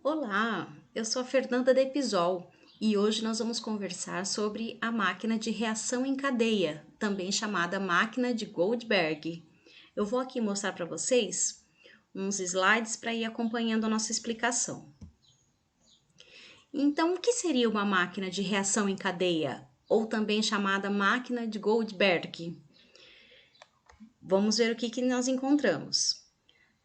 Olá, eu sou a Fernanda da Episol e hoje nós vamos conversar sobre a máquina de reação em cadeia, também chamada máquina de Goldberg. Eu vou aqui mostrar para vocês uns slides para ir acompanhando a nossa explicação. Então, o que seria uma máquina de reação em cadeia, ou também chamada máquina de Goldberg? Vamos ver o que nós encontramos.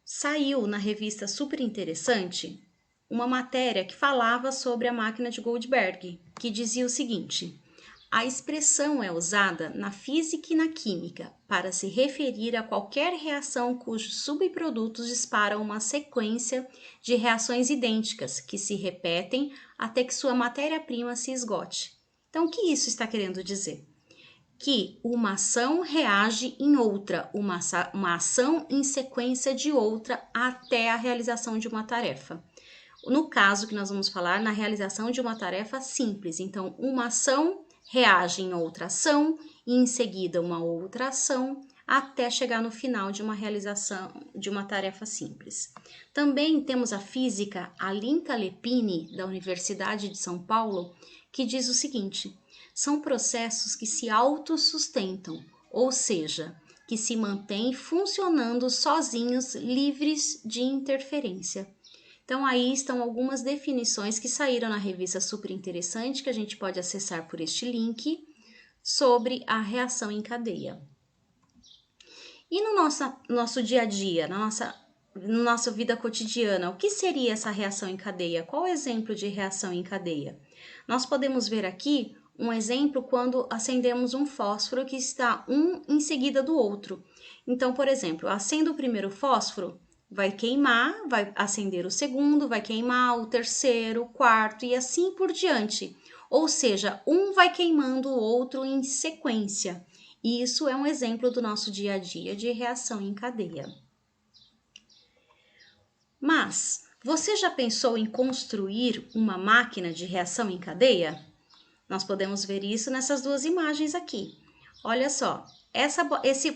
Saiu na revista Super Interessante uma matéria que falava sobre a máquina de Goldberg, que dizia o seguinte: a expressão é usada na física e na química para se referir a qualquer reação cujos subprodutos disparam uma sequência de reações idênticas que se repetem até que sua matéria-prima se esgote. Então, o que isso está querendo dizer? Que uma ação reage em outra, uma ação em sequência de outra até a realização de uma tarefa. No caso que nós vamos falar, na realização de uma tarefa simples. Então, uma ação reage em outra ação e em seguida uma outra ação até chegar no final de uma realização de uma tarefa simples. Também temos a física Alinka Lepini, da Universidade de São Paulo, que diz o seguinte: são processos que se autossustentam, ou seja, que se mantêm funcionando sozinhos, livres de interferência. Então, aí estão algumas definições que saíram na revista Super Interessante, que a gente pode acessar por este link, sobre a reação em cadeia. E no nosso dia a dia, na nossa vida cotidiana, o que seria essa reação em cadeia? Qual é o exemplo de reação em cadeia? Nós podemos ver aqui um exemplo quando acendemos um fósforo que está um em seguida do outro. Então, por exemplo, acendo o primeiro fósforo, vai queimar, vai acender o segundo, vai queimar o terceiro, o quarto e assim por diante. Ou seja, um vai queimando o outro em sequência. E isso é um exemplo do nosso dia a dia de reação em cadeia. Mas, você já pensou em construir uma máquina de reação em cadeia? Nós podemos ver isso nessas duas imagens aqui. Olha só,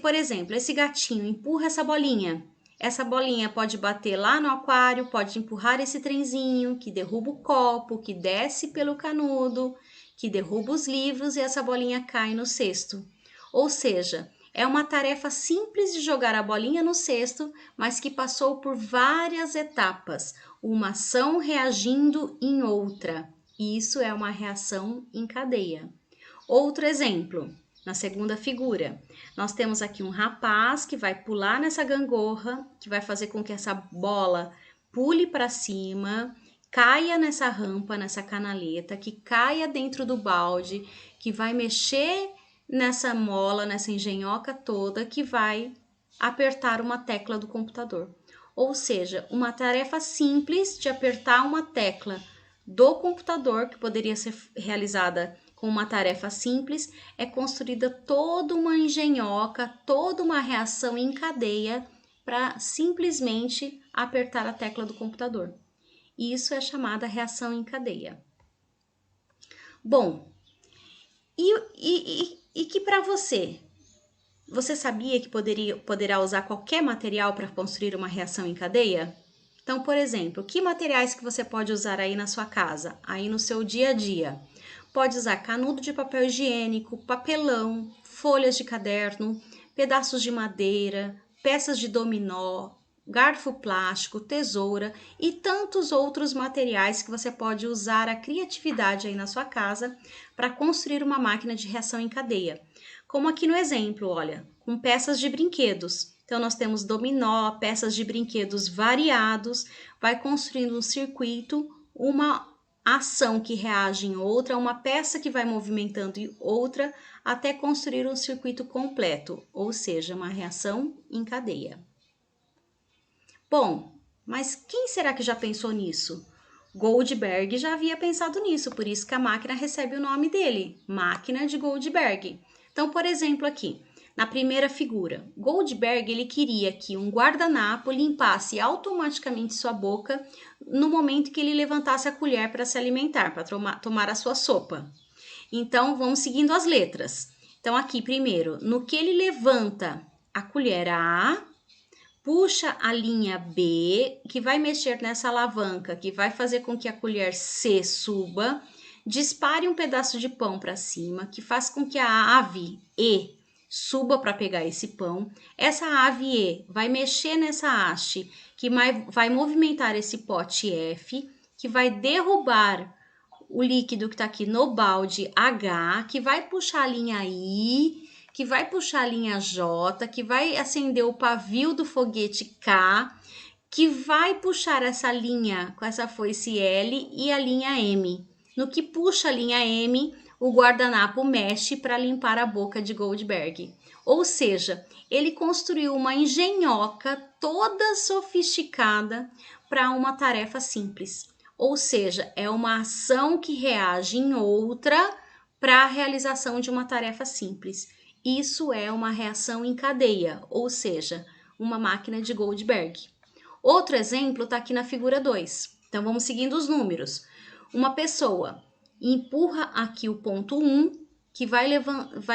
por exemplo, esse gatinho empurra essa bolinha. Essa bolinha pode bater lá no aquário, pode empurrar esse trenzinho que derruba o copo, que desce pelo canudo, que derruba os livros e essa bolinha cai no cesto. Ou seja, é uma tarefa simples de jogar a bolinha no cesto, mas que passou por várias etapas, uma ação reagindo em outra. Isso é uma reação em cadeia. Outro exemplo, na segunda figura, nós temos aqui um rapaz que vai pular nessa gangorra, que vai fazer com que essa bola pule para cima, caia nessa rampa, nessa canaleta, que caia dentro do balde, que vai mexer nessa mola, nessa engenhoca toda, que vai apertar uma tecla do computador. Ou seja, uma tarefa simples de apertar uma tecla do computador, que poderia ser realizada com uma tarefa simples, é construída toda uma engenhoca, toda uma reação em cadeia para simplesmente apertar a tecla do computador. Isso é chamada reação em cadeia. Bom, e que para você sabia que poderá usar qualquer material para construir uma reação em cadeia? Então, por exemplo, que materiais que você pode usar aí na sua casa, aí no seu dia a dia? Pode usar canudo de papel higiênico, papelão, folhas de caderno, pedaços de madeira, peças de dominó, garfo plástico, tesoura e tantos outros materiais que você pode usar a criatividade aí na sua casa para construir uma máquina de reação em cadeia. Como aqui no exemplo, olha, com peças de brinquedos. Então, nós temos dominó, peças de brinquedos variados, vai construindo um circuito, uma ação que reage em outra, uma peça que vai movimentando em outra, até construir um circuito completo, ou seja, uma reação em cadeia. Bom, mas quem será que já pensou nisso? Goldberg já havia pensado nisso, por isso que a máquina recebe o nome dele, máquina de Goldberg. Então, por exemplo, aqui, na primeira figura, Goldberg ele queria que um guardanapo limpasse automaticamente sua boca no momento que ele levantasse a colher para se alimentar, para tomar a sua sopa. Então, vamos seguindo as letras. Então, aqui, primeiro, no que ele levanta a colher a puxa a linha B, que vai mexer nessa alavanca, que vai fazer com que a colher C suba, dispare um pedaço de pão para cima, que faz com que a ave E suba para pegar esse pão. Essa ave E vai mexer nessa haste, que vai movimentar esse pote F, que vai derrubar o líquido que está aqui no balde H, que vai puxar a linha I, que vai puxar a linha J, que vai acender o pavio do foguete K, que vai puxar essa linha com essa foice L e a linha M. No que puxa a linha M, o guardanapo mexe para limpar a boca de Goldberg. Ou seja, ele construiu uma engenhoca toda sofisticada para uma tarefa simples. Ou seja, é uma ação que reage em outra para a realização de uma tarefa simples. Isso é uma reação em cadeia, ou seja, uma máquina de Goldberg. Outro exemplo está aqui na figura 2. Então, vamos seguindo os números. Uma pessoa empurra aqui o ponto 1, que vai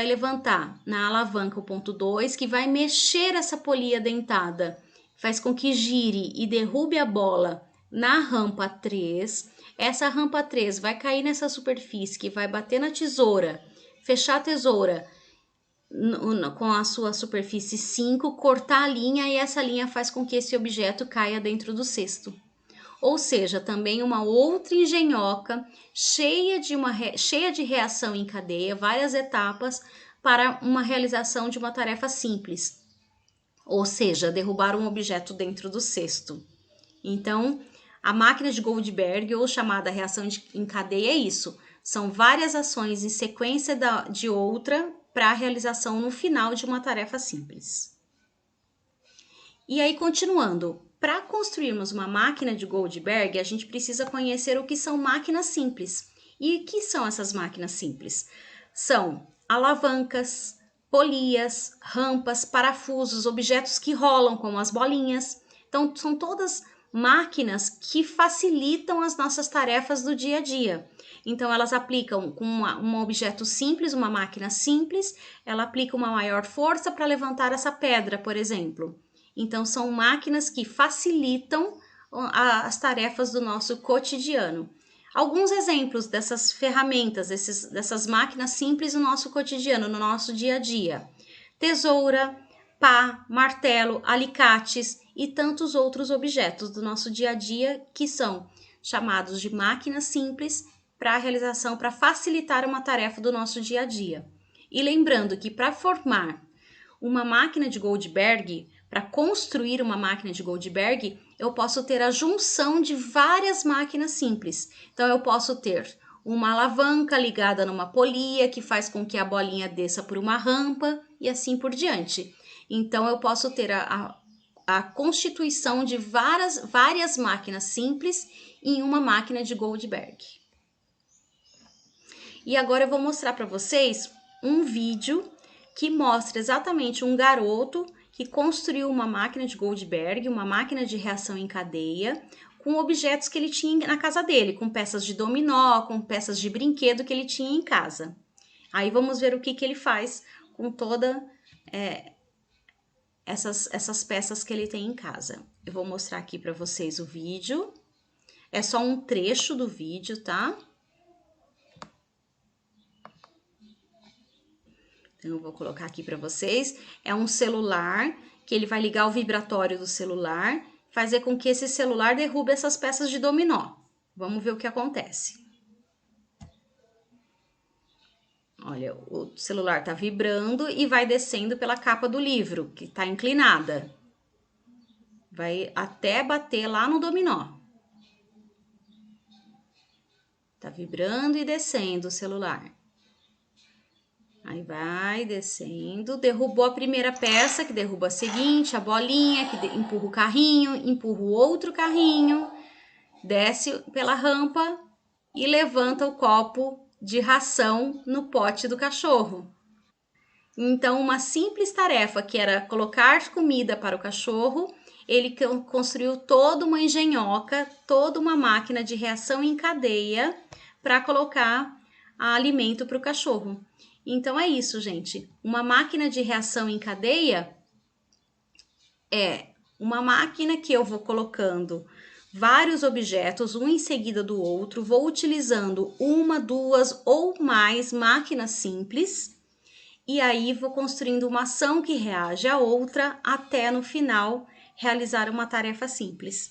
levantar na alavanca o ponto 2, que vai mexer essa polia dentada, faz com que gire e derrube a bola na rampa 3. Essa rampa 3 vai cair nessa superfície, que vai bater na tesoura, fechar a tesoura com a sua superfície 5, cortar a linha e essa linha faz com que esse objeto caia dentro do cesto. Ou seja, também uma outra engenhoca cheia de reação em cadeia, várias etapas para uma realização de uma tarefa simples. Ou seja, derrubar um objeto dentro do cesto. Então, a máquina de Goldberg, ou chamada reação em cadeia, é isso. São várias ações em sequência de outra para a realização no final de uma tarefa simples. E aí, continuando, para construirmos uma máquina de Goldberg, a gente precisa conhecer o que são máquinas simples. E o que são essas máquinas simples? São alavancas, polias, rampas, parafusos, objetos que rolam, como as bolinhas. Então, são todas máquinas que facilitam as nossas tarefas do dia a dia. Então, elas aplicam com um objeto simples, uma máquina simples, ela aplica uma maior força para levantar essa pedra, por exemplo. Então, são máquinas que facilitam as tarefas do nosso cotidiano. Alguns exemplos dessas ferramentas, dessas máquinas simples no nosso cotidiano, no nosso dia a dia. Tesoura, pá, martelo, alicates e tantos outros objetos do nosso dia a dia que são chamados de máquinas simples para a realização, para facilitar uma tarefa do nosso dia a dia. E lembrando que para formar uma máquina de Goldberg, para construir uma máquina de Goldberg, eu posso ter a junção de várias máquinas simples. Então, eu posso ter uma alavanca ligada numa polia, que faz com que a bolinha desça por uma rampa e assim por diante. Então, eu posso ter a constituição de várias máquinas simples em uma máquina de Goldberg. E agora eu vou mostrar para vocês um vídeo que mostra exatamente um garoto que construiu uma máquina de Goldberg, uma máquina de reação em cadeia, com objetos que ele tinha na casa dele, com peças de dominó, com peças de brinquedo que ele tinha em casa. Aí vamos ver o que ele faz com toda essas peças que ele tem em casa. Eu vou mostrar aqui para vocês o vídeo. É só um trecho do vídeo, tá? Então, eu vou colocar aqui para vocês. É um celular que ele vai ligar o vibratório do celular, fazer com que esse celular derrube essas peças de dominó. Vamos ver o que acontece. Olha, o celular tá vibrando e vai descendo pela capa do livro, que tá inclinada. Vai até bater lá no dominó. Tá vibrando e descendo o celular. Aí vai descendo, derrubou a primeira peça, que derruba a seguinte, a bolinha, que empurra o carrinho, empurra o outro carrinho, desce pela rampa e levanta o copo de ração no pote do cachorro. Então, uma simples tarefa, que era colocar comida para o cachorro, ele construiu toda uma engenhoca, toda uma máquina de reação em cadeia para colocar alimento para o cachorro. Então, é isso, gente. Uma máquina de reação em cadeia é Uma máquina que eu vou colocando vários objetos, um em seguida do outro, vou utilizando uma, duas ou mais máquinas simples, e aí vou construindo uma ação que reage à outra até no final realizar uma tarefa simples.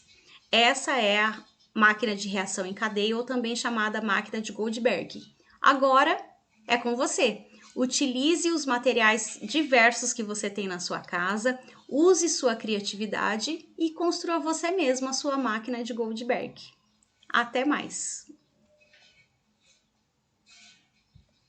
Essa é a máquina de reação em cadeia, ou também chamada máquina de Goldberg. Agora é com você. Utilize os materiais diversos que você tem na sua casa, use sua criatividade e construa você mesmo a sua máquina de Goldberg. Até mais!